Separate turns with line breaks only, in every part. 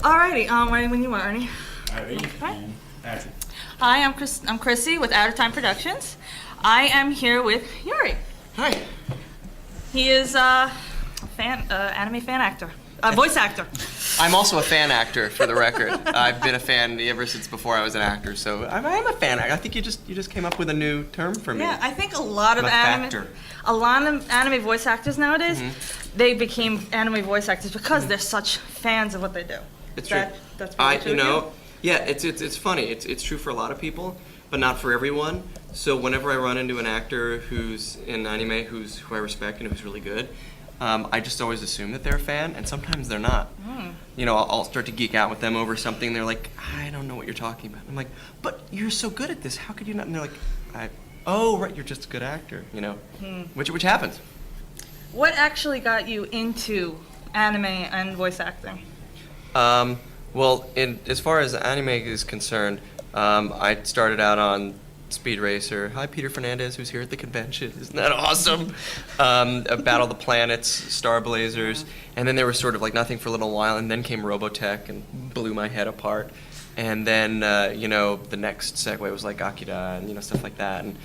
Alrighty, ready when you are, Ernie.
Alright,
Okay.
and action.
Hi, I'm Chrissy with Out of Time Productions. I am here with Yuri.
Hi.
He is anime fan actor, voice actor.
I'm also a fan actor, for the record. I've been a fan ever since before I was an actor, so I am a fan actor. I think you just came up with a new term for me.
Yeah, I think a lot of
factor.
anime voice actors nowadays, they became anime voice actors because they're such fans of what they do.
It's true.
That's really true.
Yeah, it's funny. It's true for a lot of people, but not for everyone. So whenever I run into an actor who's in anime, who I respect and who's really good, I just always assume that they're a fan, and sometimes they're not. You know, I'll start to geek out with them over something. They're like, I don't know what you're talking about. I'm like, but you're so good at this. How could you not? And they're like, oh, right, you're just a good actor. You know, which happens.
What actually got you into anime and voice acting?
Well, as far as anime is concerned, I started out on Speed Racer. Hi, Peter Fernandez, who's here at the convention. Isn't that awesome? Battle of the Planets, Star Blazers, and then there was sort of like nothing for a little while, and then came Robotech and blew my head apart. And then, the next segue was like Akira and, stuff like that. And,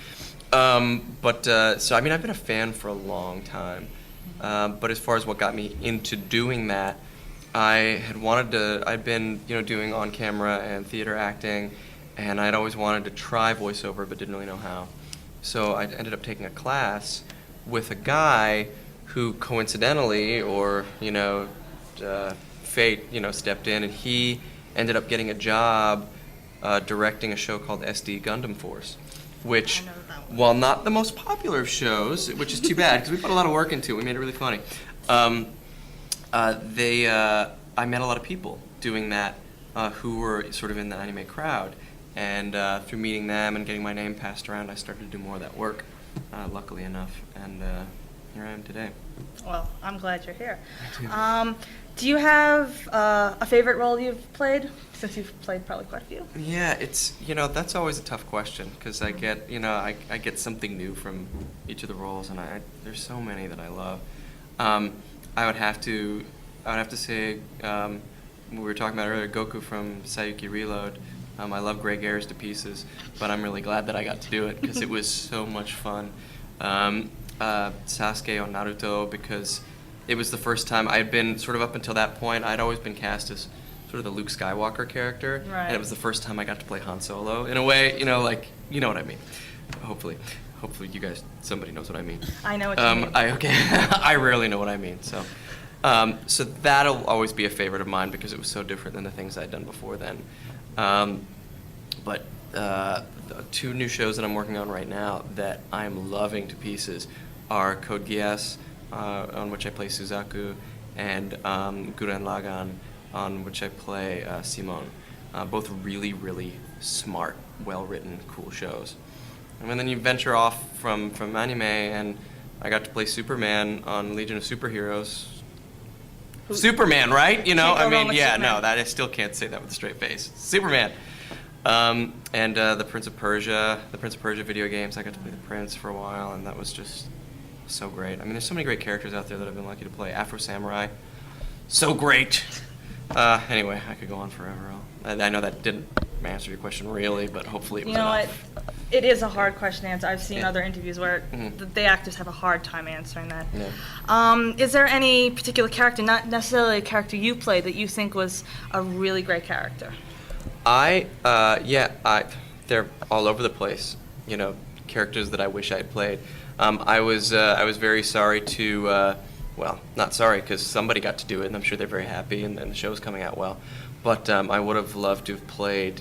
so, I mean, I've been a fan for a long time. But as far as what got me into doing that, I'd been, doing on-camera and theater acting, and I'd always wanted to try voiceover but didn't really know how. So I ended up taking a class with a guy who coincidentally, or, fate, stepped in, and he ended up getting a job directing a show called SD Gundam Force, which, while not the most popular of shows, which is too bad because we put a lot of work into it, we made it really funny, I met a lot of people doing that who were sort of in the anime crowd, and through meeting them and getting my name passed around, I started to do more of that work, luckily enough, and here I am today.
Well, I'm glad you're here. Do you have a favorite role you've played, since you've played probably quite a few?
Yeah, it's, that's always a tough question, because I get, I get something new from each of the roles, and there's so many that I love. I would have to say, we were talking about earlier, Goku from Sayuki Reload. I love Grey Gairs to pieces, but I'm really glad that I got to do it because it was so much fun. Sasuke on Naruto, because it was the first time I'd been, sort of up until that point, I'd always been cast as sort of the Luke Skywalker character,
right.
And it was the first time I got to play Han Solo, in a way, you know what I mean. Hopefully you guys, somebody knows what I mean.
I know what you mean.
I rarely know what I mean, so. So that'll always be a favorite of mine because it was so different than the things I'd done before then. But the two new shows that I'm working on right now that I'm loving to pieces are Code Geass, on which I play Suzaku, and Gurren Lagann, on which I play Simon. Both really, really smart, well-written, cool shows. And then you venture off from anime, and I got to play Superman on Legion of Superheroes. Superman, right? I still can't say that with a straight face. Superman. And the Prince of Persia video games, I got to play the Prince for a while, and that was just so great. I mean, there's so many great characters out there that I've been lucky to play. Afro Samurai, so great. Anyway, I could go on forever. I know that didn't answer your question really, but hopefully it was enough.
It is a hard question to answer. I've seen other interviews where the actors have a hard time answering that.
Yeah.
Is there any particular character, not necessarily a character you played, that you think was a really great character?
They're all over the place. Characters that I wish I'd played. I was very sorry to, not sorry because somebody got to do it, and I'm sure they're very happy, and the show's coming out well. But I would have loved to have played,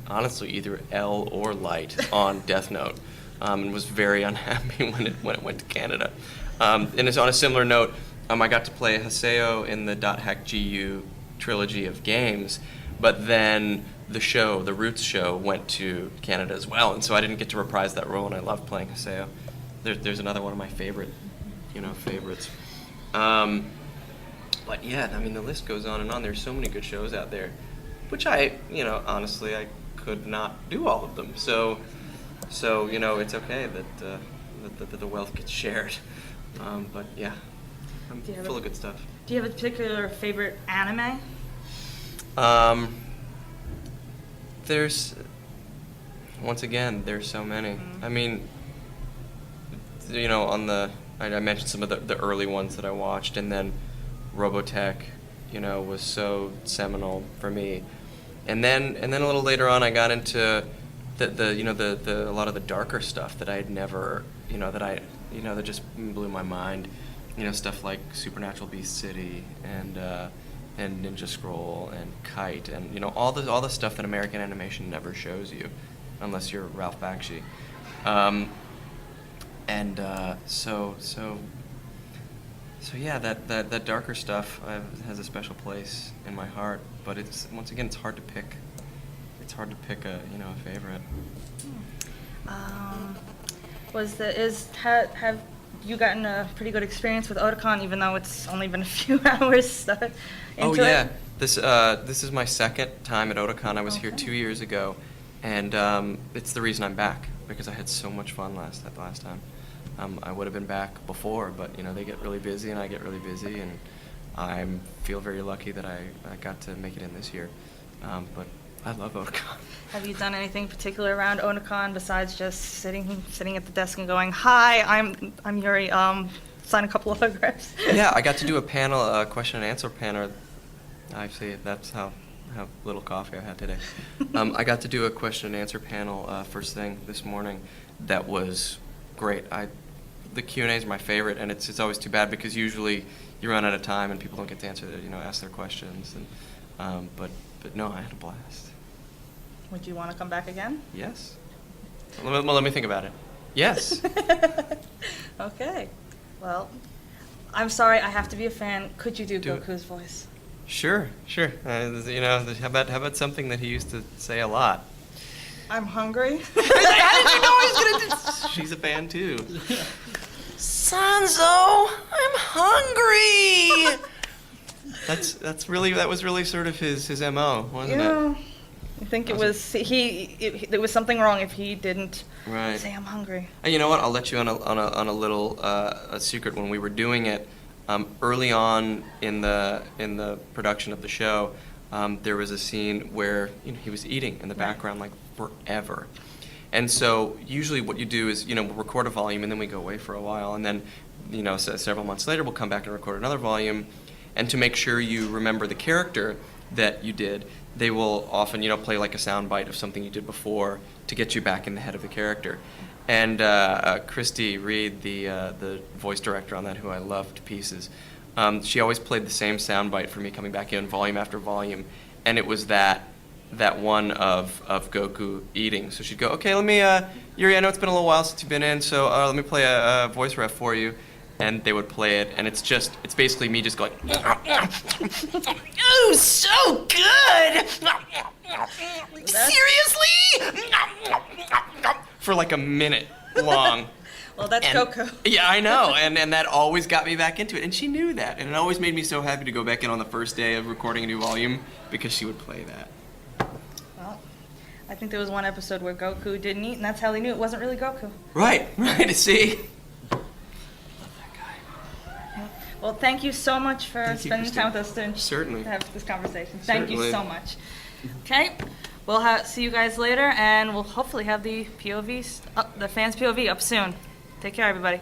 honestly, either L or Light on Death Note, and was very unhappy when it went to Canada. And it's on a similar note, I got to play Haseo in the .hack GU trilogy of games, but then the Roots show, went to Canada as well, and so I didn't get to reprise that role, and I loved playing Haseo. There's another one of my favorites. But yeah, I mean, the list goes on and on. There's so many good shows out there, which honestly, I could not do all of them. So it's okay that the wealth gets shared. But yeah, I'm full of good stuff.
Do you have a particular favorite anime?
There's, once again, there's so many.
Mm.
I mean, you know, I mentioned some of the early ones that I watched, and then Robotech, you know, was so seminal for me. And then a little later on, I got into a lot of the darker stuff that I had never, that just blew my mind. You know, stuff like Supernatural Beast City and Ninja Scroll and Kite, and you know, all the stuff that American animation never shows you, unless you're Ralph Bakshi. So yeah, that darker stuff has a special place in my heart. But once again, it's hard to pick. It's hard to pick a favorite.
Have you gotten a pretty good experience with Otakon, even though it's only been a few hours into
Oh yeah,
it?
this is my second time at Otakon. I was here
Okay.
2 years ago, and it's the reason I'm back, because I had so much fun last time. I would have been back before, but you know, they get really busy and I get really busy, and I feel very lucky that I got to make it in this year. But I love Otakon.
Have you done anything particular around Otakon besides just sitting at the desk and going, "Hi, I'm Yuri. Sign a couple of autographs."
Yeah, I got to do a panel, a question and answer panel. Actually, that's how little coffee I had today. I got to do a question and answer panel first thing this morning. That was great. The Q&As are my favorite, and it's always too bad because usually you run out of time and people don't get to ask their questions. And but no, I had a blast.
Would you want to come back again?
Yes. Well, let me think about it. Yes.
Okay. Well, I'm sorry, I have to be a fan. Could you do
Do it.
Goku's voice?
Sure. How about something that he used to say a lot?
I'm hungry.
How did you know I was gonna do? She's a fan too. Sanzo, I'm hungry. That was really sort of his MO, wasn't it?
I think it was something wrong if he didn't
Right.
say I'm hungry.
And you know what? I'll let you on a little a secret. When we were doing it early on in the production of the show, there was a scene where he was eating in the background like forever. And so usually what you do is we'll record a volume and then we go away for a while, and then several months later we'll come back and record another volume. And to make sure you remember the character that you did, they will often play like a sound bite of something you did before to get you back in the head of the character. And Christy Reed, the voice director on that, who I loved to pieces, she always played the same sound bite for me coming back in volume after volume, and it was that one of Goku eating. So she'd go, "Okay, let me, Yuri, I know it's been a little while since you've been in, so let me play a voice ref for you." And they would play it, and it's basically me just going, "Oh, so good! Seriously?" For like a minute long.
Well, that's
And-
Goku.
Yeah, I know, and that always got me back into it, and she knew that, and it always made me so happy to go back in on the first day of recording a new volume because she would play that.
Well, I think there was one episode where Goku didn't eat, and that's how they knew it wasn't really Goku.
Right, see?
Well, thank you so much for
Thank you,
spending time with us
Certainly.
to have this conversation. Thank you
Certainly.
so much. Okay, we'll see you guys later, and we'll hopefully have the fans POV up soon. Take care, everybody.